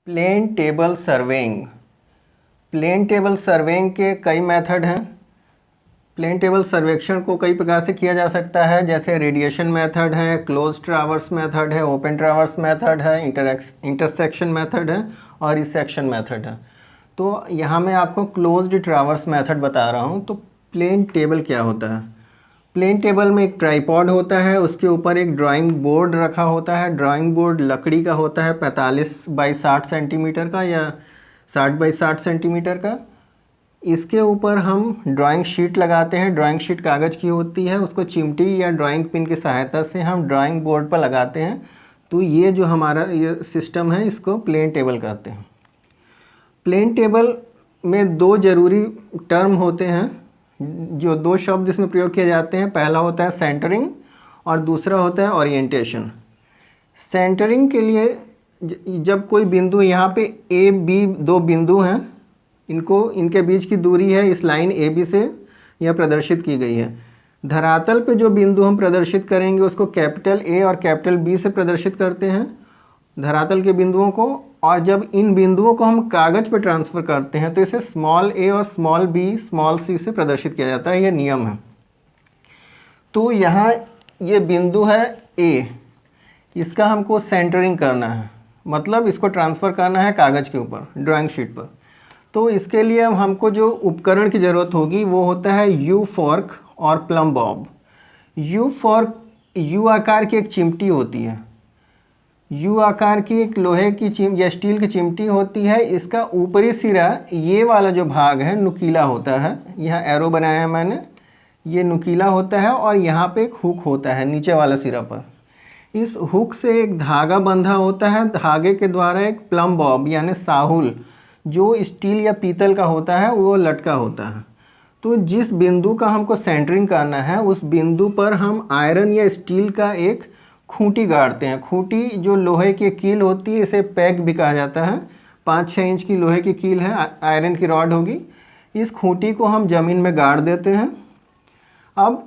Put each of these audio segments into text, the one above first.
Plane table surveying. Plane table surveying के कई method हैं। प्लेन टेबल सर्वेक्षण को कई प्रकार से किया जा सकता है, जैसे रेडिएशन मेथड है, क्लोज ट्रावर्स मेथड है, ओपन ट्रावर्स मेथड है, इंटरसेक्शन मेथड है और रिसेक्शन मेथड है। तो यहाँ मैं आपको क्लोज्ड ट्रावर्स मेथड बता रहा हूँ। तो प्लेन टेबल क्या होता है? प्लेन टेबल में एक ट्राइपॉड होता है, उसके ऊपर एक ड्राइंग बोर्ड रखा होता है। ड्राइंग बोर्ड लकड़ी का होता है, 45 बाई 60 सेंटीमीटर का या 60 बाई 60 सेंटीमीटर का। इसके ऊपर हम ड्राइंग शीट लगाते हैं। ड्राइंग शीट कागज़ की होती है, उसको चिमटी या ड्राइंग पिन की सहायता से हम ड्राइंग बोर्ड पर लगाते हैं। तो ये जो हमारा ये सिस्टम है, इसको प्लेन टेबल कहते हैं। प्लेन टेबल में दो ज़रूरी टर्म होते हैं, जो दो शब्द इसमें प्रयोग किए जाते हैं। पहला होता है सेंटरिंग और दूसरा होता है ओरिएंटेशन। सेंटरिंग के लिए जब कोई बिंदु, यहाँ पे ए बी दो बिंदु हैं, इनके बीच की दूरी है इस लाइन ए बी से यह प्रदर्शित की गई है। धरातल पे जो बिंदु हम प्रदर्शित करेंगे उसको कैपिटल ए और कैपिटल बी से प्रदर्शित करते हैं, धरातल के बिंदुओं को। और जब इन बिंदुओं को हम कागज़ पर ट्रांसफ़र करते हैं तो इसे स्मॉल ए और स्मॉल बी स्मॉल सी से प्रदर्शित किया जाता है। यह नियम है। तो यहाँ ये बिंदु है ए, इसका हमको सेंटरिंग करना है, मतलब इसको ट्रांसफ़र करना है कागज़ के ऊपर, ड्राइंग शीट पर। तो इसके लिए हमको जो उपकरण की ज़रूरत होगी वो होता है यू फॉर्क और plum Bob. You fork you आकार की एक चिमटी होती है। यू आकार की एक लोहे की या स्टील की चिमटी होती है। इसका ऊपरी सिरा, ये वाला जो भाग है, नुकीला होता है। यहाँ एरो बनाया है मैंने, ये नुकीला होता है और यहाँ पे एक हुक होता है नीचे वाला सिरा पर। इस हुक से एक धागा बंधा होता है, धागे के द्वारा एक प्लम बॉब यानी साहुल, जो स्टील या पीतल का होता है, वो लटका होता है। तो जिस बिंदु का हमको सेंटरिंग करना है उस बिंदु पर हम आयरन या स्टील का एक खूंटी गाड़ते हैं। खूंटी जो लोहे की कील होती है, इसे पैक भी कहा जाता है। 5-6 इंच की लोहे की कील है, आयरन की रॉड होगी। इस खूंटी को हम ज़मीन में गाड़ देते हैं। अब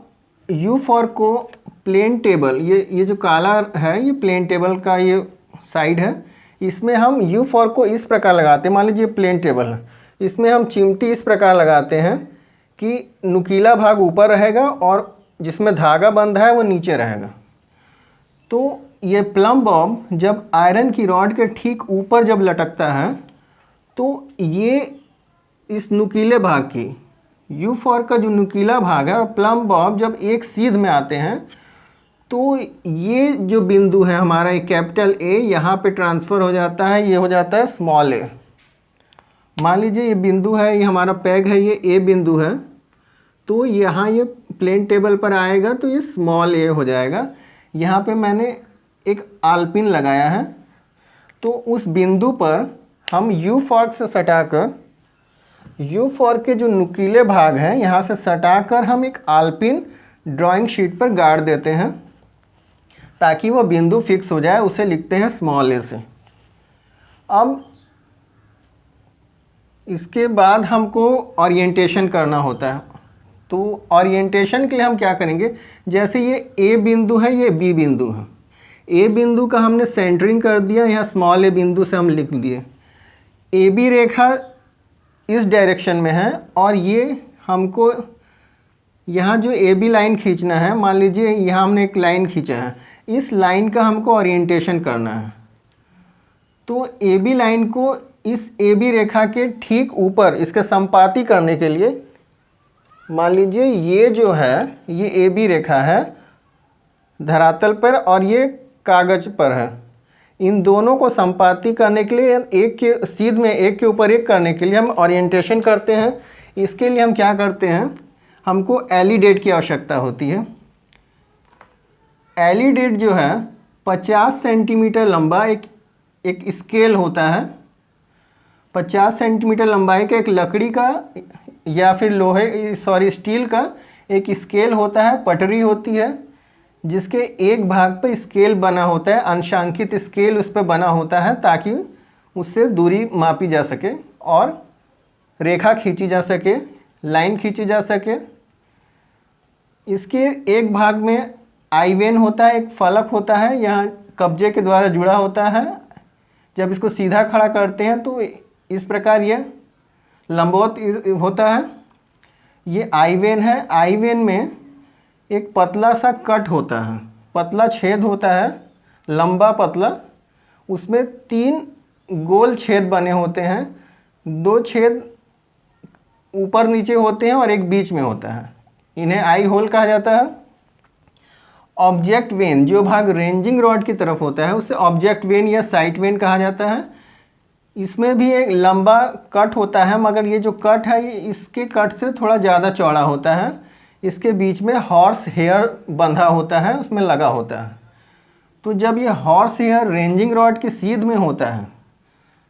यू फॉर्क को प्लेन टेबल, ये जो काला है ये प्लेन टेबल का ये साइड है, इसमें हम यू फॉर्क को इस प्रकार लगाते हैं। मान लीजिए प्लेन टेबल है, इसमें हम चिमटी इस प्रकार लगाते हैं कि नुकीला भाग ऊपर रहेगा और जिसमें धागा बंधा है वो नीचे रहेगा। तो ये प्लम बॉब जब आयरन की रॉड के ठीक ऊपर जब लटकता है तो ये इस नुकीले भाग की, यू फॉर्क का जो नुकीला भाग है और प्लम बॉब जब एक सीध में आते हैं तो ये जो बिंदु है हमारा, एक कैपिटल ए, यहाँ पे ट्रांसफ़र हो जाता है, ये हो जाता है स्मॉल ए। मान लीजिए ये बिंदु है, ये हमारा पैग है, ये ए बिंदु है, तो यहाँ ये प्लेन टेबल पर आएगा तो ये स्मॉल ए हो जाएगा। यहाँ पे मैंने एक आलपिन लगाया है, तो उस बिंदु पर हम यू फॉर्क से सटाकर, यू फॉर्क के जो नुकीले भाग हैं यहाँ से सटाकर हम एक आलपिन ड्राइंग शीट पर गाड़ देते हैं ताकि वो बिंदु फिक्स हो जाए। उसे लिखते हैं स्मॉल ए से। अब इसके बाद हमको ओरिएंटेशन करना होता है। तो ओरिएंटेशन के लिए हम क्या करेंगे, जैसे ये ए बिंदु है, ये बी बिंदु है। ए बिंदु का हमने सेंटरिंग कर दिया, यहाँ स्मॉल ए बिंदु से हम लिख दिए। ए बी रेखा इस डायरेक्शन में है और ये हमको यहाँ जो ए बी लाइन खींचना है, मान लीजिए यहाँ हमने एक लाइन खींचा है, इस लाइन का हमको ओरिएंटेशन करना है। तो ए बी लाइन को इस ए बी रेखा के ठीक ऊपर इसके संपाती करने के लिए, मान लीजिए ये जो है ये ए बी रेखा है धरातल पर और ये कागज़ पर है, इन दोनों को संपाती करने के लिए, एक के सीध में एक के ऊपर एक करने के लिए हम ओरिएंटेशन करते हैं। इसके लिए हम क्या करते हैं, हमको एलिडेट की आवश्यकता होती है। एलिडेट जो है 50 सेंटीमीटर लंबा एक स्केल होता है। 50 सेंटीमीटर लंबाई का एक लकड़ी का या फिर स्टील का एक स्केल होता है, पटरी होती है, जिसके एक भाग पर स्केल बना होता है, अंशांकित स्केल उस पर बना होता है ताकि उससे दूरी मापी जा सके और रेखा खींची जा सके, लाइन खींची जा सके। इसके एक भाग में आई वेन होता है, एक फलक होता है, यहाँ कब्जे के द्वारा जुड़ा होता है, जब इसको सीधा खड़ा करते हैं तो इस प्रकार ये लंबवत होता है। ये आई वेन है, आई वेन में एक पतला सा कट होता है, पतला छेद होता है, लंबा पतला, उसमें 3 गोल छेद बने होते हैं, 2 छेद ऊपर नीचे होते हैं और एक बीच में होता है, इन्हें आई होल कहा जाता है। ऑब्जेक्ट वेन, जो भाग रेंजिंग रॉड की तरफ होता है उसे ऑब्जेक्ट वेन या साइट वेन कहा जाता है। इसमें भी एक लंबा कट होता है, मगर ये जो कट है ये इसके कट से थोड़ा ज़्यादा चौड़ा होता है। इसके बीच में हॉर्स हेयर बंधा होता है, उसमें लगा होता है। तो जब ये हॉर्स हेयर रेंजिंग रॉड की सीध में होता है,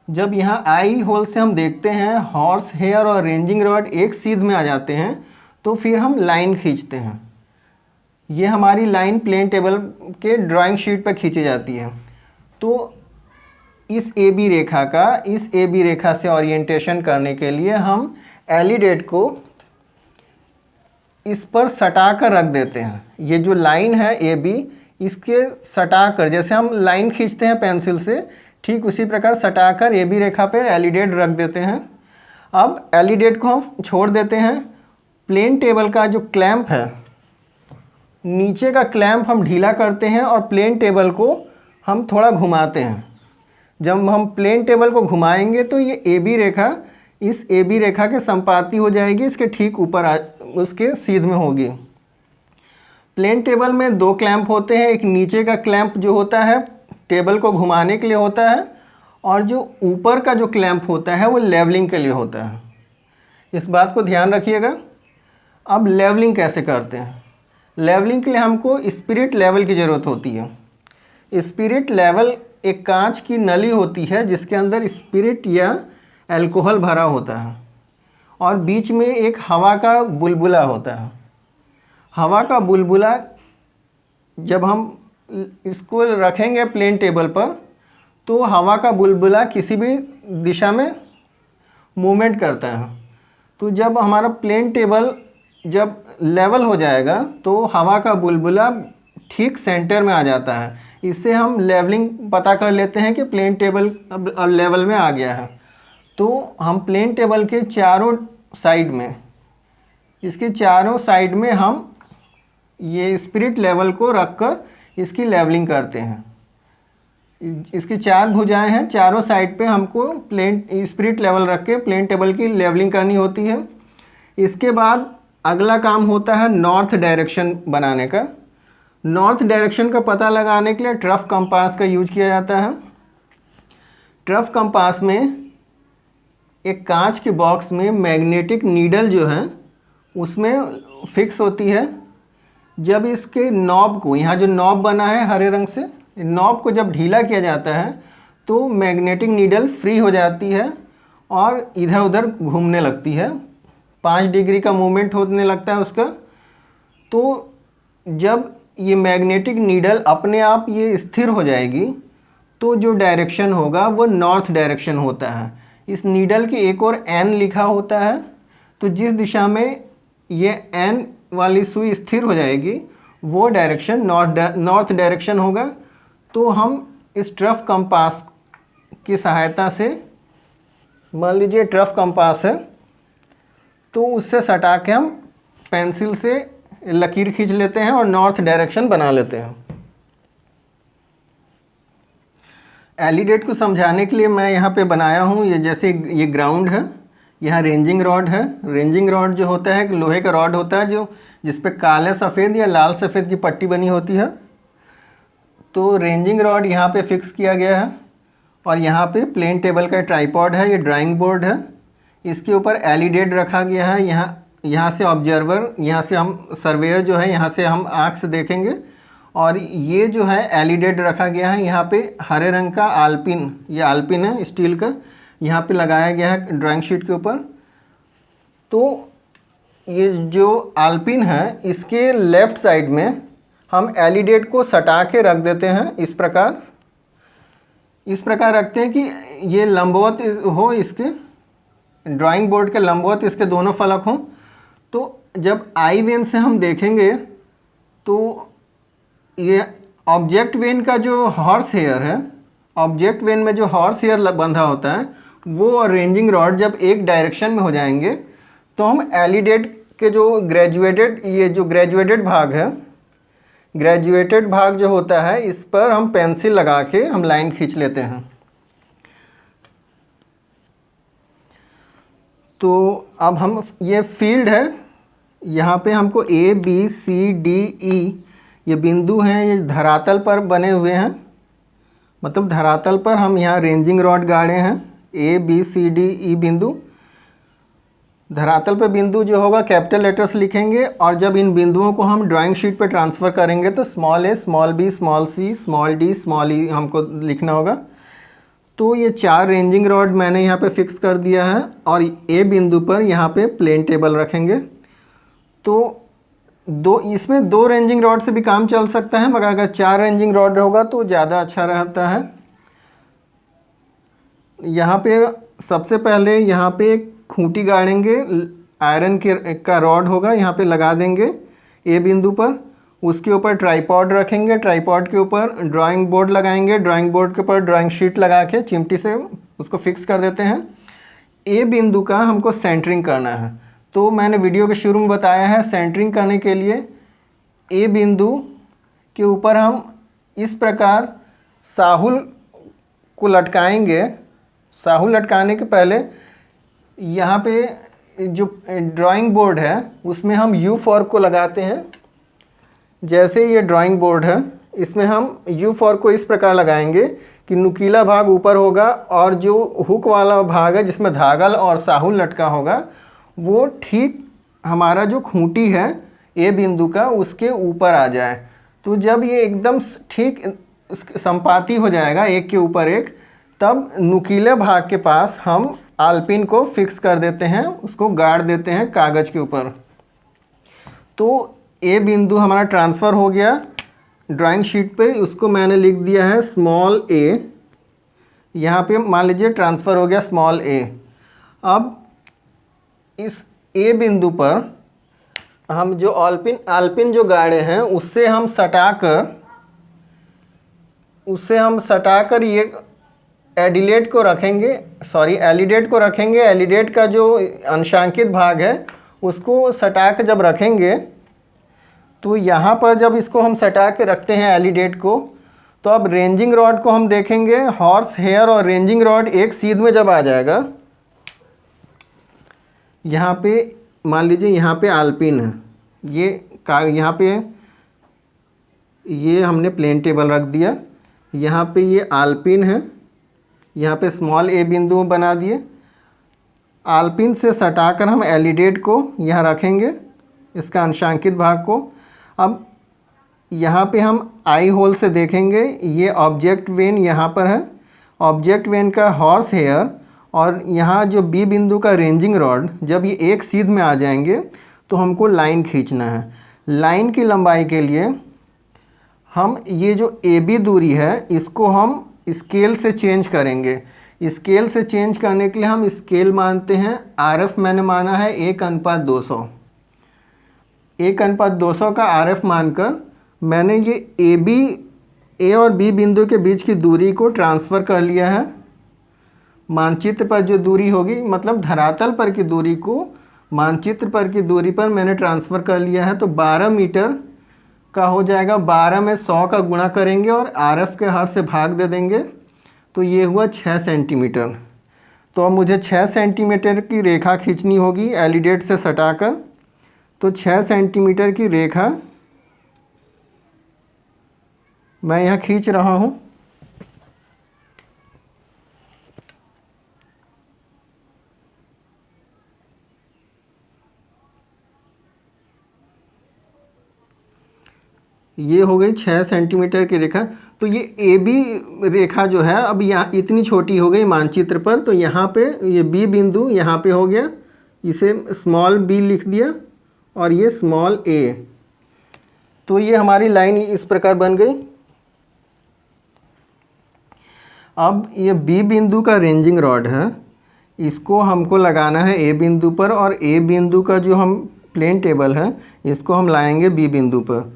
जब यहाँ आई होल से हम देखते हैं हॉर्स हेयर और रेंजिंग रॉड एक सीध में आ जाते हैं, तो फिर हम लाइन खींचते हैं। ये हमारी लाइन प्लेन टेबल के ड्राइंग शीट पर खींची जाती है। तो इस ए बी रेखा का इस ए बी रेखा से ओरिएंटेशन करने के लिए हम एलिडेट को इस पर सटा कर रख देते हैं। ये जो लाइन है ए बी, इसके सटा कर, जैसे हम लाइन खींचते हैं पेंसिल से, ठीक उसी प्रकार सटा कर ए बी रेखा पे एलिडेट रख देते हैं। अब एलिडेट को हम छोड़ देते हैं। प्लेन टेबल का जो क्लैंप है, नीचे का क्लैंप हम ढीला करते हैं और प्लेन टेबल को हम थोड़ा घुमाते हैं। जब हम प्लेन टेबल को घुमाएंगे तो ये ए बी रेखा इस ए बी रेखा के संपाती हो जाएगी, इसके ठीक ऊपर उसके सीध में होगी। प्लेन टेबल में 2 क्लैंप होते हैं, एक नीचे का क्लैंप जो होता है टेबल को घुमाने के लिए होता है, और जो ऊपर का जो क्लैंप होता है वो लेवलिंग के लिए होता है। इस बात को ध्यान रखिएगा। अब लेवलिंग कैसे करते हैं? लेवलिंग के लिए हमको स्पिरिट लेवल की ज़रूरत होती है। स्पिरिट लेवल एक कांच की नली होती है जिसके अंदर स्पिरिट या अल्कोहल भरा होता है, और बीच में एक हवा का बुलबुला होता है। हवा का बुलबुला जब हम इसको रखेंगे प्लेन टेबल पर, तो हवा का बुलबुला किसी भी दिशा में मूवमेंट करता है। तो जब हमारा प्लेन टेबल जब लेवल हो जाएगा तो हवा का बुलबुला ठीक सेंटर में आ जाता है। इससे हम लेवलिंग पता कर लेते हैं कि प्लेन टेबल अब लेवल में आ गया है। तो हम प्लेन टेबल के चारों साइड में, इसके चारों साइड में हम ये स्पिरिट लेवल को रखकर इसकी लेवलिंग करते हैं। इसकी 4 भुजाएं हैं, चारों साइड पे हमको प्लेन स्पिरिट लेवल रख के प्लेन टेबल की लेवलिंग करनी होती है। इसके बाद अगला काम होता है नॉर्थ डायरेक्शन बनाने का। नॉर्थ डायरेक्शन का पता लगाने के लिए ट्रफ कंपास का यूज किया जाता है। ट्रफ कंपास में एक कांच के बॉक्स में मैग्नेटिक नीडल जो है उसमें फिक्स होती है। जब इसके नॉब को, यहाँ जो नॉब बना है हरे रंग से, नॉब को जब ढीला किया जाता है तो मैग्नेटिक नीडल फ्री हो जाती है और इधर उधर घूमने लगती है। 5 डिग्री का मूवमेंट होने लगता है उसका। तो जब ये मैग्नेटिक नीडल अपने आप ये स्थिर हो जाएगी तो जो डायरेक्शन होगा वो नॉर्थ डायरेक्शन होता है। इस नीडल की एक और एन लिखा होता है, तो जिस दिशा में ये एन वाली सुई स्थिर हो जाएगी वो डायरेक्शन नॉर्थ डायरेक्शन होगा। तो हम इस ट्रफ कंपास की सहायता से, मान लीजिए ट्रफ कंपास है, तो उससे सटा के हम पेंसिल से लकीर खींच लेते हैं और नॉर्थ डायरेक्शन बना लेते हैं। एलिडेट को समझाने के लिए मैं यहाँ पे बनाया हूँ, ये जैसे ये ग्राउंड है, यहाँ रेंजिंग रॉड है। रेंजिंग रॉड जो होता है लोहे का रॉड होता है जो जिस पे काले सफ़ेद या लाल सफ़ेद की पट्टी बनी होती है। तो रेंजिंग रॉड यहाँ पे फिक्स किया गया है और यहाँ पे प्लेन टेबल का ट्राइपॉड है, ये ड्राइंग बोर्ड है, इसके ऊपर एलिडेट रखा गया है। यहाँ से ऑब्जर्वर, यहाँ से हम सर्वेयर जो है यहाँ से हम आँख से देखेंगे, और ये जो है एलिडेट रखा गया है। यहाँ पे हरे रंग का आल्पिन, ये आल्पिन है स्टील का, यहाँ पे लगाया गया है ड्राइंग शीट के ऊपर। तो ये जो आल्पिन है इसके लेफ़्ट साइड में हम एलिडेट को सटा के रख देते हैं। इस प्रकार रखते हैं कि ये लंबवत हो, इसके ड्राइंग बोर्ड के लंबवत इसके दोनों फलक हों। तो जब आई वेन से हम देखेंगे तो ये ऑब्जेक्ट वेन का जो हॉर्स हेयर है ऑब्जेक्ट वेन में जो हॉर्स हेयर बंधा होता है वो और रेंजिंग रॉड जब एक डायरेक्शन में हो जाएंगे तो हम एलिडेट के जो ग्रेजुएटेड भाग है, ग्रेजुएटेड भाग जो होता है इस पर हम पेंसिल लगा के हम लाइन खींच लेते हैं। तो अब हम ये फील्ड है, यहाँ पे हमको A B C D E ये बिंदु हैं, ये धरातल पर बने हुए हैं, मतलब धरातल पर हम यहाँ रेंजिंग रॉड गाड़े हैं। A B C D E बिंदु, धरातल पे बिंदु जो होगा कैपिटल लेटर्स लिखेंगे और जब इन बिंदुओं को हम ड्राइंग शीट पे ट्रांसफ़र करेंगे तो small a, small b, small c, small d, small e हमको लिखना होगा। तो ये 4 रेंजिंग रॉड मैंने यहाँ पे फिक्स कर दिया है और A बिंदु पर यहाँ पे प्लेन टेबल रखेंगे। तो इसमें 2 रेंजिंग रॉड से भी काम चल सकता है, मगर अगर 4 रेंजिंग रॉड होगा तो ज़्यादा अच्छा रहता है। यहाँ पे सबसे पहले यहाँ पे एक खूंटी गाड़ेंगे, आयरन का रॉड होगा, यहाँ पे लगा देंगे A बिंदु पर। उसके ऊपर ट्राइपॉड रखेंगे, ट्राइपॉड के ऊपर ड्राइंग बोर्ड लगाएंगे, ड्राइंग बोर्ड के ऊपर ड्राइंग शीट लगा के चिमटी से उसको फिक्स कर देते हैं। A बिंदु का हमको सेंटरिंग करना है, तो मैंने वीडियो के शुरू में बताया है सेंटरिंग करने के लिए A बिंदु के ऊपर हम इस प्रकार साहुल को लटकाएंगे। साहुल लटकाने के पहले यहाँ पे जो ड्राइंग बोर्ड है उसमें हम U4 को लगाते हैं। जैसे ये ड्राइंग बोर्ड है इसमें हम U4 को इस प्रकार लगाएंगे कि नुकीला भाग ऊपर होगा और जो हुक वाला भाग है जिसमें धागा और साहुल लटका होगा वो ठीक हमारा जो खूंटी है A बिंदु का उसके ऊपर आ जाए। तो जब ये एकदम ठीक संपाती हो जाएगा एक के ऊपर एक, तब नुकीले भाग के पास हम आलपिन को फिक्स कर देते हैं, उसको गाड़ देते हैं कागज़ के ऊपर। तो A बिंदु हमारा ट्रांसफ़र हो गया ड्राइंग शीट पे, उसको मैंने लिख दिया है स्मॉल a। यहाँ पे मान लीजिए ट्रांसफ़र हो गया स्मॉल a। अब इस A बिंदु पर हम जो आलपिन जो गाड़े हैं उससे हम सटाकर ये एलिडेट को रखेंगे। एलिडेट का जो अंशांकित भाग है उसको सटा के जब रखेंगे तो यहाँ पर जब इसको हम सटा के रखते हैं एलिडेट को, तो अब रेंजिंग रॉड को हम देखेंगे। हॉर्स हेयर और रेंजिंग रॉड एक सीध में जब आ जाएगा, यहाँ पे मान लीजिए यहाँ पे आलपिन है, यहाँ पे ये हमने प्लेन टेबल रख दिया, यहाँ पे ये आलपिन है, यहाँ पे स्मॉल a बिंदु बना दिए। आलपिन से सटाकर हम एलिडेट को यहाँ रखेंगे, इसका अंशांकित भाग को। अब यहाँ पे हम आई होल से देखेंगे, ये ऑब्जेक्ट वेन यहाँ पर है, ऑब्जेक्ट वेन का हॉर्स हेयर और यहाँ जो B बिंदु का रेंजिंग रॉड, जब ये एक सीध में आ जाएंगे तो हमको लाइन खींचना है। लाइन की लंबाई के लिए हम ये जो AB दूरी है इसको हम स्केल से चेंज करेंगे। स्केल से चेंज करने के लिए हम स्केल मानते हैं। RF मैंने माना है 1:200। 1:200 का RF मानकर मैंने ये A और B बिंदु के बीच की दूरी को ट्रांसफ़र कर लिया है। मानचित्र पर जो दूरी होगी, मतलब धरातल पर की दूरी को मानचित्र पर की दूरी पर मैंने ट्रांसफ़र कर लिया है। तो 12 मीटर का हो जाएगा। 12 में 100 का गुणा करेंगे और RF के हर से भाग दे देंगे, तो ये हुआ 6 सेंटीमीटर। तो अब मुझे 6 सेंटीमीटर की रेखा खींचनी होगी एलिडेट से सटाकर। तो 6 सेंटीमीटर की रेखा मैं यहाँ खींच रहा हूँ। ये हो गई 6 सेंटीमीटर की रेखा। तो ये AB रेखा जो है अब यहाँ इतनी छोटी हो गई मानचित्र पर, तो यहाँ पे ये B बिंदु यहाँ पे हो गया, इसे स्मॉल b लिख दिया और ये स्मॉल a। तो ये हमारी लाइन इस प्रकार बन गई। अब ये B बिंदु का रेंजिंग रॉड है, इसको हमको लगाना है A बिंदु पर और A बिंदु का जो हम प्लेन टेबल है इसको हम लाएंगे B बिंदु पर।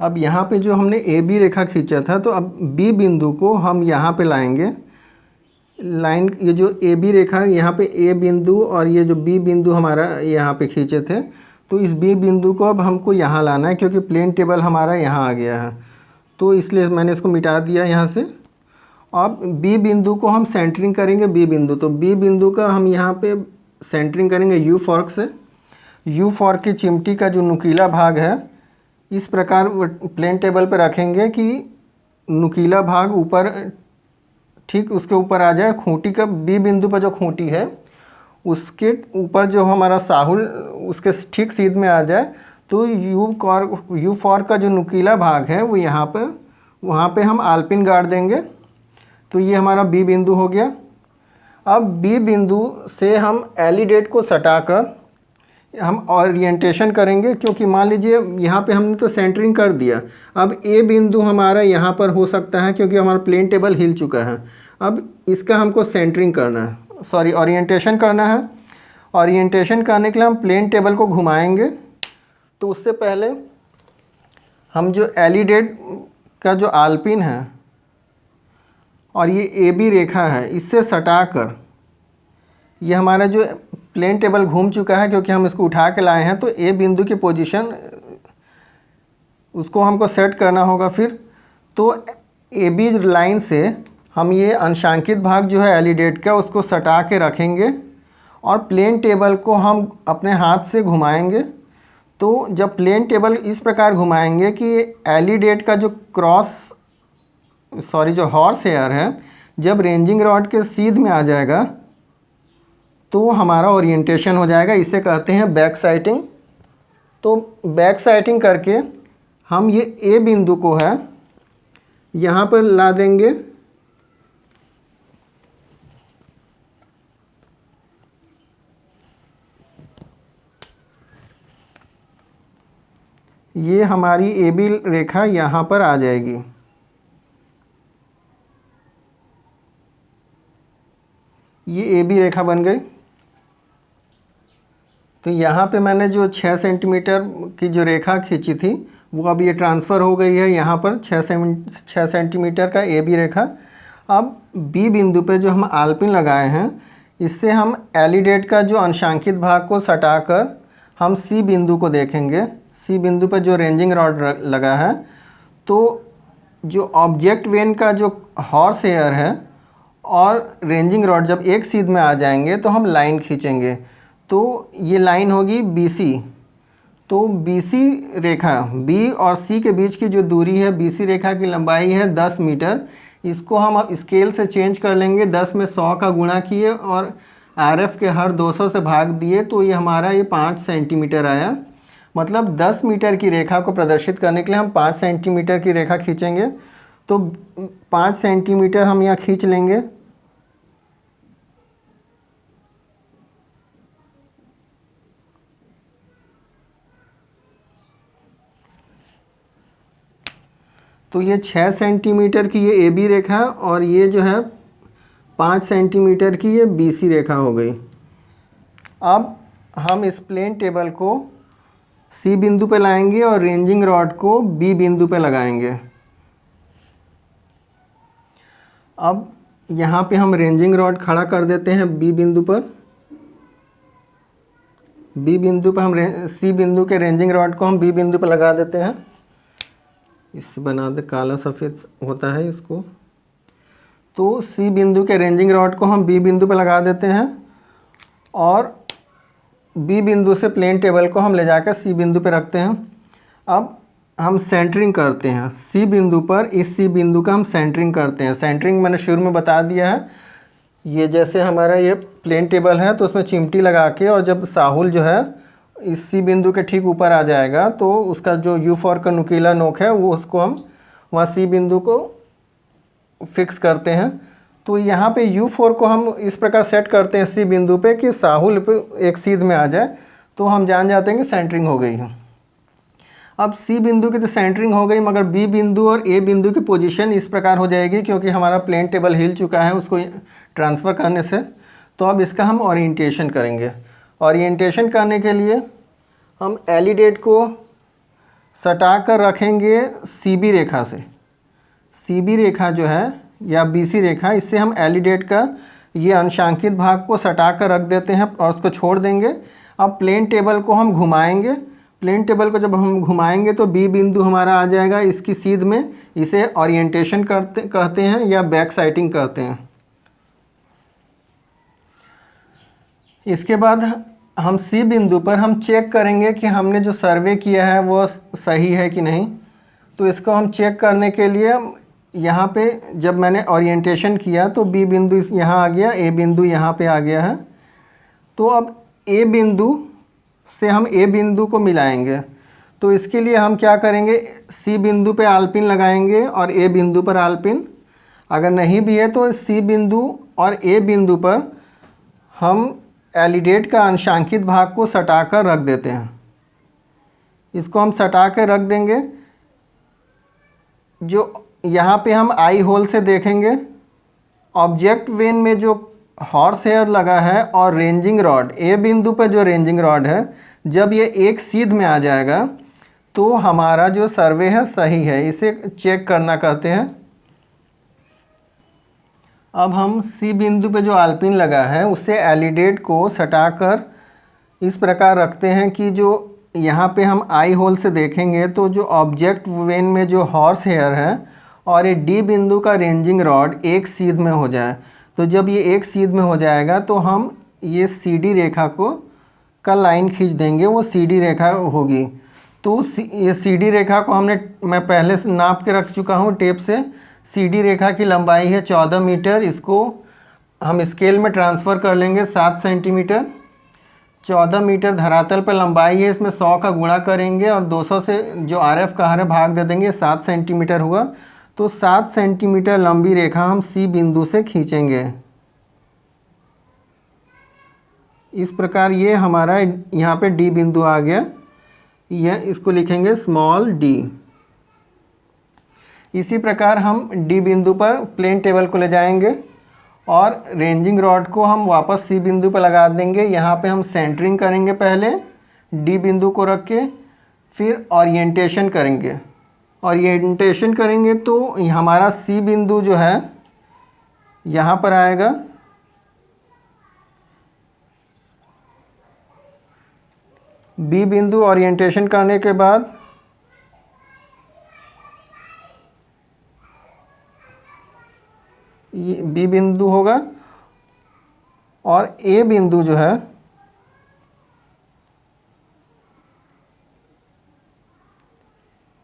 अब यहाँ पे जो हमने ए बी रेखा खींचा था, तो अब बी बिंदु को हम यहाँ पे लाएंगे। लाइन, ये जो ए बी रेखा है, यहाँ पे ए बिंदु और ये जो बी बिंदु हमारा यहाँ पे खींचे थे, तो इस बी बिंदु को अब हमको यहाँ लाना है, क्योंकि प्लेन टेबल हमारा यहाँ आ गया है, तो इसलिए मैंने इसको मिटा दिया यहाँ से। अब बी बिंदु को हम सेंटरिंग करेंगे, बी बिंदु, तो बी बिंदु का हम यहाँ पे सेंटरिंग करेंगे यू फॉर्क से। यू फॉर्क की चिमटी का जो नुकीला भाग है, इस प्रकार प्लेन टेबल पर रखेंगे कि नुकीला भाग ऊपर, ठीक उसके ऊपर आ जाए। खूंटी का बी बिंदु पर जो खूंटी है उसके ऊपर जो हमारा साहुल उसके ठीक सीध में आ जाए, तो यू फॉर्क का जो नुकीला भाग है वो यहाँ पर, वहाँ पे हम आल्पिन गाड़ देंगे। तो ये हमारा बी बिंदु हो गया। अब बी बिंदु से हम एलिडेट को सटाकर हम ओरिएंटेशन करेंगे, क्योंकि मान लीजिए यहाँ पे हमने तो सेंटरिंग कर दिया। अब ए बिंदु हमारा यहाँ पर हो सकता है, क्योंकि हमारा प्लेन टेबल हिल चुका है। अब इसका हमको सेंटरिंग करना है, सॉरी ओरिएंटेशन करना है। ओरिएंटेशन करने के लिए हम प्लेन टेबल को घुमाएंगे। तो उससे पहले हम जो एलिडेट का जो आल्पिन है और ये ए बी रेखा है, इससे सटाकर, ये हमारा जो प्लेन टेबल घूम चुका है क्योंकि हम इसको उठा के लाए हैं, तो ए बिंदु की पोजीशन उसको हमको सेट करना होगा। फिर तो ए बी लाइन से हम ये अंशांकित भाग जो है एलिडेट का, उसको सटा के रखेंगे और प्लेन टेबल को हम अपने हाथ से घुमाएंगे। तो जब प्लेन टेबल इस प्रकार घुमाएंगे कि एलिडेट का जो जो हॉर्स हेयर है, जब रेंजिंग रॉड के सीध में आ जाएगा तो हमारा ओरिएंटेशन हो जाएगा। इसे कहते हैं बैक साइटिंग। तो बैक साइटिंग करके हम ये ए बिंदु को है यहाँ पर ला देंगे। ये हमारी ए बी रेखा यहाँ पर आ जाएगी। ये ए बी रेखा बन गई। तो यहाँ पे मैंने जो 6 सेंटीमीटर की जो रेखा खींची थी वो अब ये ट्रांसफ़र हो गई है यहाँ पर 6 सेंटीमीटर का ए बी रेखा। अब बी बिंदु पे जो हम आल्पिन लगाए हैं, इससे हम एलिडेट का जो अंशांकित भाग को सटाकर हम सी बिंदु को देखेंगे। सी बिंदु पर जो रेंजिंग रॉड लगा है, तो जो ऑब्जेक्ट वेन का जो हॉर्स हेयर है और रेंजिंग रॉड जब एक सीध में आ जाएंगे तो हम लाइन खींचेंगे। तो ये लाइन होगी BC। तो BC रेखा, B और C के बीच की जो दूरी है, BC रेखा की लंबाई है 10 मीटर। इसको हम अब स्केल से चेंज कर लेंगे, 10 में 100 का गुणा किए और RF के हर 200 से भाग दिए, तो ये हमारा ये 5 सेंटीमीटर आया। मतलब 10 मीटर की रेखा को प्रदर्शित करने के लिए हम 5 सेंटीमीटर की रेखा खींचेंगे। तो 5 सेंटीमीटर हम यहाँ खींच लेंगे। तो ये 6 सेंटीमीटर की ये ए बी रेखा और ये जो है 5 सेंटीमीटर की ये BC रेखा हो गई। अब हम इस प्लेन टेबल को C बिंदु पे लाएंगे और रेंजिंग रॉड को B बिंदु पे लगाएंगे। अब यहाँ पे हम रेंजिंग रॉड खड़ा कर देते हैं B बिंदु पर। B बिंदु पर हम C बिंदु के रेंजिंग रॉड को हम B बिंदु पर लगा देते हैं। इस बना दे, काला सफ़ेद होता है इसको। तो C बिंदु के रेंजिंग रॉड को हम B बिंदु पर लगा देते हैं और B बिंदु से प्लेन टेबल को हम ले जाकर C बिंदु पर रखते हैं। अब हम सेंटरिंग करते हैं C बिंदु पर। इस C बिंदु का हम सेंटरिंग करते हैं। सेंटरिंग मैंने शुरू में बता दिया है। ये जैसे हमारा ये प्लेन टेबल है, तो उसमें चिमटी लगा के, और जब साहुल जो है इस C बिंदु के ठीक ऊपर आ जाएगा, तो उसका जो यू फॉर्क का नुकीला नोक है वो उसको हम वहाँ C बिंदु को फिक्स करते हैं। तो यहाँ पे U4 को हम इस प्रकार सेट करते हैं C बिंदु पे कि साहुल पे एक सीध में आ जाए, तो हम जान जाते हैं कि सेंटरिंग हो गई है। अब C बिंदु की तो सेंटरिंग हो गई, मगर B बिंदु और A बिंदु की पोजीशन इस प्रकार हो जाएगी, क्योंकि हमारा प्लेन टेबल हिल चुका है उसको ट्रांसफ़र करने से। तो अब इसका हम ओरिएंटेशन करेंगे। ओरिएंटेशन करने के लिए हम एलिडेट को सटा कर रखेंगे CB रेखा से। CB रेखा जो है या BC रेखा, इससे हम एलिडेट का ये अंशांकित भाग को सटा कर रख देते हैं और उसको छोड़ देंगे। अब प्लेन टेबल को हम घुमाएंगे। प्लेन टेबल को जब हम घुमाएंगे तो B बिंदु हमारा आ जाएगा इसकी सीध में। इसे ओरिएंटेशन कहते हैं या बैक साइटिंग कहते हैं। इसके बाद हम C बिंदु पर हम चेक करेंगे कि हमने जो सर्वे किया है वो सही है कि नहीं। तो इसको हम चेक करने के लिए यहाँ पे जब मैंने ओरिएंटेशन किया तो B बिंदु यहाँ आ गया, A बिंदु यहाँ पे आ गया है। तो अब A बिंदु से हम A बिंदु को मिलाएंगे। तो इसके लिए हम क्या करेंगे, C बिंदु पे आलपिन लगाएंगे और A बिंदु पर आलपिन। अगर नहीं भी है तो C बिंदु और A बिंदु पर हम एलिडेट का अंशांकित भाग को सटा कर रख देते हैं। इसको हम सटा कर रख देंगे। जो यहाँ पे हम आई होल से देखेंगे, ऑब्जेक्ट वेन में जो हॉर्स हेयर लगा है और रेंजिंग रॉड A बिंदु पर जो रेंजिंग रॉड है, जब ये एक सीध में आ जाएगा तो हमारा जो सर्वे है सही है। इसे चेक करना कहते हैं। अब हम C बिंदु पे जो आलपिन लगा है उससे एलिडेट को सटाकर इस प्रकार रखते हैं कि जो यहाँ पे हम आई होल से देखेंगे तो जो ऑब्जेक्ट वेन में जो हॉर्स हेयर है और ये D बिंदु का रेंजिंग रॉड एक सीध में हो जाए। तो जब ये एक सीध में हो जाएगा तो हम ये CD रेखा का लाइन खींच देंगे, वो CD रेखा होगी। तो ये CD रेखा को मैं पहले से नाप के रख चुका हूँ टेप से। CD रेखा की लंबाई है 14 मीटर। इसको हम स्केल में ट्रांसफ़र कर लेंगे 7 सेंटीमीटर। 14 मीटर धरातल पर लंबाई है, इसमें 100 का गुणा करेंगे और 200 से जो RF का है भाग दे देंगे। 7 सेंटीमीटर हुआ। तो 7 सेंटीमीटर लंबी रेखा हम C बिंदु से खींचेंगे। इस प्रकार ये हमारा यहाँ पे D बिंदु आ गया। यह इसको लिखेंगे स्मॉल d। इसी प्रकार हम D बिंदु पर प्लेन टेबल को ले जाएंगे और रेंजिंग रॉड को हम वापस C बिंदु पर लगा देंगे। यहाँ पे हम सेंटरिंग करेंगे पहले D बिंदु को रख के, फिर ओरिएंटेशन करेंगे। ओरिएंटेशन करेंगे तो हमारा C बिंदु जो है यहाँ पर आएगा। B बिंदु ओरिएंटेशन करने के बाद ये B बिंदु होगा और A बिंदु जो है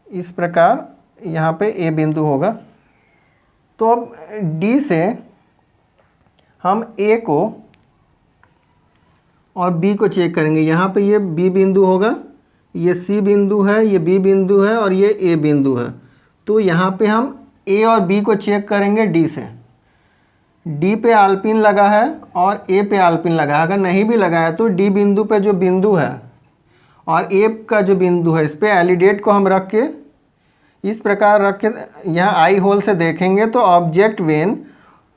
इस प्रकार यहाँ पे A बिंदु होगा। तो अब D से हम A को और B को चेक करेंगे। यहाँ पे ये B बिंदु होगा, ये C बिंदु है, ये B बिंदु है और ये A बिंदु है। तो यहाँ पे हम A और B को चेक करेंगे D से। D पे आलपिन लगा है और A पे आलपिन लगा है। अगर नहीं भी लगा है तो D बिंदु पे जो बिंदु है और A का जो बिंदु है, इस पे एलिडेट को हम रख के इस प्रकार रख के यहाँ आई होल से देखेंगे तो ऑब्जेक्ट वेन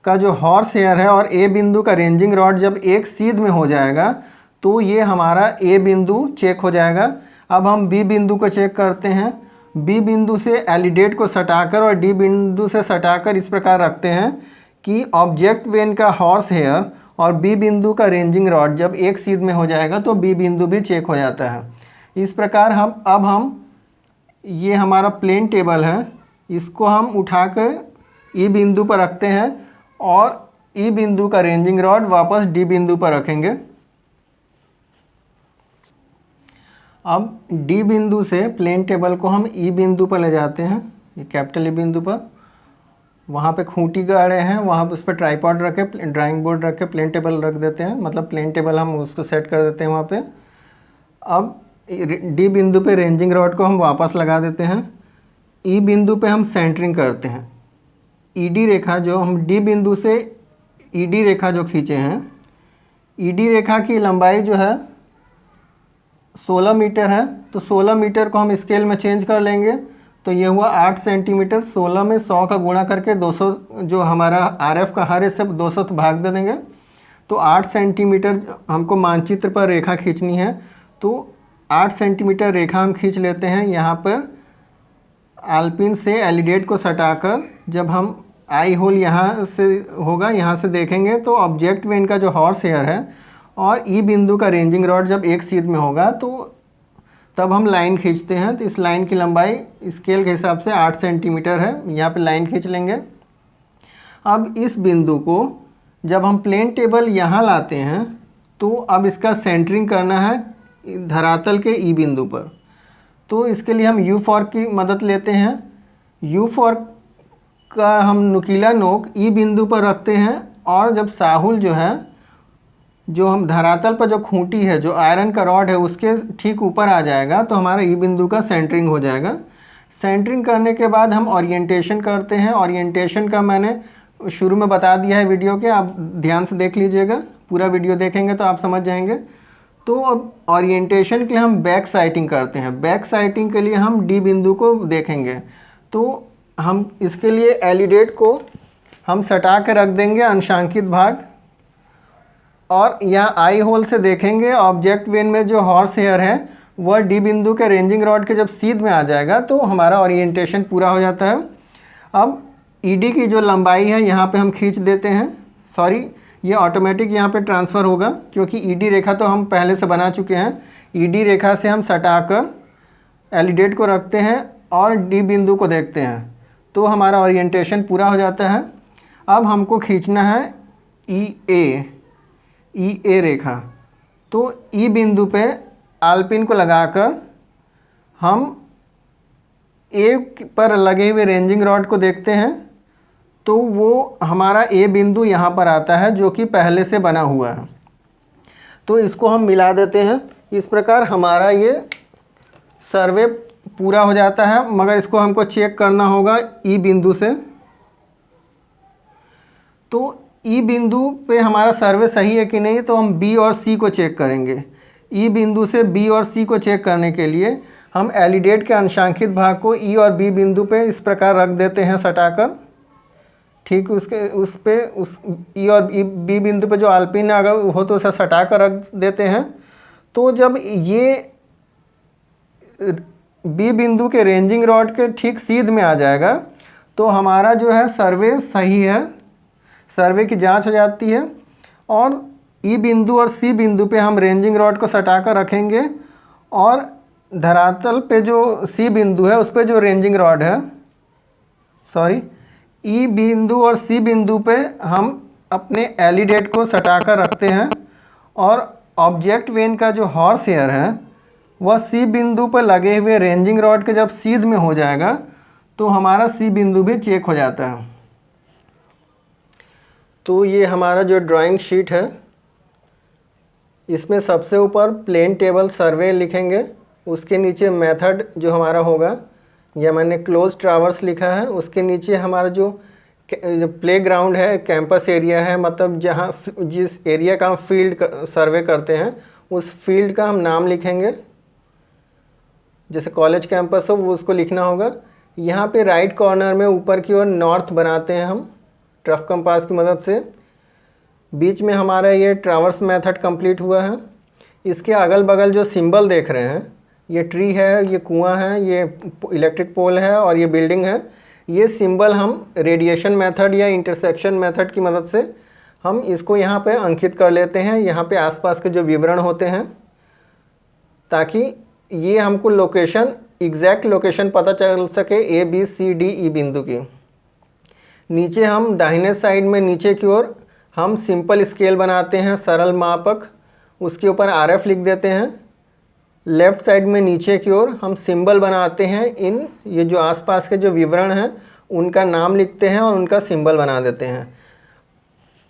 का जो हॉर्स हेयर है और A बिंदु का रेंजिंग रॉड जब एक सीध में हो जाएगा तो ये हमारा A बिंदु चेक हो जाएगा। अब हम B बिंदु को चेक करते हैं। B बिंदु से एलिडेट को सटाकर और D बिंदु से सटाकर इस प्रकार रखते हैं कि ऑब्जेक्ट वेन का हॉर्स हेयर और B बिंदु का रेंजिंग रॉड जब एक सीध में हो जाएगा तो B बिंदु भी चेक हो जाता है। इस प्रकार हम ये हमारा प्लेन टेबल है, इसको हम उठाकर E बिंदु पर रखते हैं और E बिंदु का रेंजिंग रॉड वापस D बिंदु पर रखेंगे। अब D बिंदु से प्लेन टेबल को हम E बिंदु पर ले जाते हैं, ये कैपिटल E बिंदु पर। वहाँ पे खूंटी गाड़े हैं, वहाँ पर उस पर ट्राईपॉड रख के, ड्राइंग बोर्ड रख के प्लेन टेबल रख देते हैं, मतलब प्लेन टेबल हम उसको सेट कर देते हैं वहाँ पे। अब D बिंदु पे रेंजिंग रॉड को हम वापस लगा देते हैं। E बिंदु पे हम सेंटरिंग करते हैं। ED रेखा जो हम D बिंदु से ED रेखा जो खींचे हैं, ED रेखा की लंबाई जो है 16 मीटर है। तो 16 मीटर को हम स्केल में चेंज कर लेंगे तो ये हुआ 8 सेंटीमीटर। 16 में 100 का गुणा करके 200 जो हमारा RF का हर सब 200 भाग दे देंगे। तो 8 सेंटीमीटर हमको मानचित्र पर रेखा खींचनी है। तो 8 सेंटीमीटर रेखा हम खींच लेते हैं। यहाँ पर आलपिन से एलिडेट को सटाकर जब हम आई होल यहाँ से होगा, यहाँ से देखेंगे तो ऑब्जेक्ट वेन का जो हॉर्स हेयर है और ई बिंदु का रेंजिंग रॉड जब एक सीध में होगा तो तब हम लाइन खींचते हैं। तो इस लाइन की लंबाई स्केल के हिसाब से 8 सेंटीमीटर है। यहाँ पे लाइन खींच लेंगे। अब इस बिंदु को जब हम प्लेन टेबल यहाँ लाते हैं तो अब इसका सेंटरिंग करना है धरातल के ई बिंदु पर। तो इसके लिए हम यू फॉर्क की मदद लेते हैं। यू फॉर्क का हम नुकीला नोक ई बिंदु पर रखते हैं और जब साहुल जो है, जो हम धरातल पर जो खूंटी है, जो आयरन का रॉड है, उसके ठीक ऊपर आ जाएगा तो हमारा ई बिंदु का सेंटरिंग हो जाएगा। सेंटरिंग करने के बाद हम ओरिएंटेशन करते हैं। ओरिएंटेशन का मैंने शुरू में बता दिया है वीडियो के, आप ध्यान से देख लीजिएगा। पूरा वीडियो देखेंगे तो आप समझ जाएंगे। तो अब ओरिएंटेशन के लिए हम बैक साइटिंग करते हैं। बैक साइटिंग के लिए हम डी बिंदु को देखेंगे। तो हम इसके लिए एलिडेट को हम सटा के रख देंगे अंशांकित भाग, और यहाँ आई होल से देखेंगे ऑब्जेक्ट वेन में जो हॉर्स हेयर है वह डी बिंदु के रेंजिंग रॉड के जब सीध में आ जाएगा तो हमारा ओरिएंटेशन पूरा हो जाता है। अब ईडी की जो लंबाई है यहाँ पे हम खींच देते हैं। सॉरी, ये ऑटोमेटिक यहाँ पे ट्रांसफ़र होगा क्योंकि ईडी रेखा तो हम पहले से बना चुके हैं। ईडी रेखा से हम सटाकर एलिडेट को रखते हैं और डी बिंदु को देखते हैं तो हमारा ओरिएंटेशन पूरा हो जाता है। अब हमको खींचना है ई ए रेखा। तो ई बिंदु पे आलपिन को लगाकर हम ए पर लगे हुए रेंजिंग रॉड को देखते हैं तो वो हमारा ए बिंदु यहाँ पर आता है जो कि पहले से बना हुआ है। तो इसको हम मिला देते हैं। इस प्रकार हमारा ये सर्वे पूरा हो जाता है, मगर इसको हमको चेक करना होगा ई बिंदु से। तो ई बिंदु पे हमारा सर्वे सही है कि नहीं, तो हम बी और सी को चेक करेंगे। ई बिंदु से बी और सी को चेक करने के लिए हम एलिडेट के अंशांकित भाग को ई और बी बिंदु पे इस प्रकार रख देते हैं सटाकर। ठीक उस ई और बी बिंदु पे जो आलपिन अगर हो तो उसे सटाकर रख देते हैं। तो जब ये बी बिंदु के रेंजिंग रॉड के ठीक सीध में आ जाएगा तो हमारा जो है सर्वे सही है, सर्वे की जांच हो जाती है। और ई बिंदु और सी बिंदु पे हम रेंजिंग रॉड को सटाकर रखेंगे और धरातल पे जो सी बिंदु है उस पे जो रेंजिंग रॉड है, सॉरी, ई बिंदु और सी बिंदु पे हम अपने एलिडेट को सटाकर रखते हैं और ऑब्जेक्ट वेन का जो हॉर्स हेयर है वह सी बिंदु पर लगे हुए रेंजिंग रॉड के जब सीध में हो जाएगा तो हमारा सी बिंदु भी चेक हो जाता है। तो ये हमारा जो ड्राइंग शीट है इसमें सबसे ऊपर प्लेन टेबल सर्वे लिखेंगे, उसके नीचे मेथड जो हमारा होगा, या मैंने क्लोज ट्रावर्स लिखा है। उसके नीचे हमारा जो प्ले ग्राउंड है, कैंपस एरिया है, मतलब जहाँ जिस एरिया का हम फील्ड सर्वे करते हैं उस फील्ड का हम नाम लिखेंगे। जैसे कॉलेज कैंपस हो वो उसको लिखना होगा। यहाँ पे राइट कॉर्नर में ऊपर की ओर नॉर्थ बनाते हैं हम ट्रफ कंपास की मदद से। बीच में हमारा ये ट्रावर्स मेथड कंप्लीट हुआ है। इसके अगल बगल जो सिंबल देख रहे हैं, ये ट्री है, ये कुआं है, ये इलेक्ट्रिक पोल है और ये बिल्डिंग है, ये सिंबल हम रेडिएशन मेथड या इंटरसेक्शन मेथड की मदद से हम इसको यहाँ पे अंकित कर लेते हैं। यहाँ पे आसपास के जो विवरण होते हैं, ताकि ये हमको लोकेशन, एग्जैक्ट लोकेशन पता चल सके A B C D E बिंदु की। नीचे हम दाहिने साइड में नीचे की ओर हम सिंपल स्केल बनाते हैं, सरल मापक, उसके ऊपर RF लिख देते हैं। लेफ़्ट साइड में नीचे की ओर हम सिंबल बनाते हैं, इन ये जो आसपास के जो विवरण हैं उनका नाम लिखते हैं और उनका सिंबल बना देते हैं।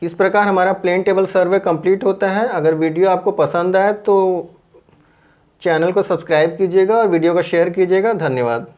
इस प्रकार हमारा प्लेन टेबल सर्वे कंप्लीट होता है। अगर वीडियो आपको पसंद आए तो चैनल को सब्सक्राइब कीजिएगा और वीडियो को शेयर कीजिएगा। धन्यवाद।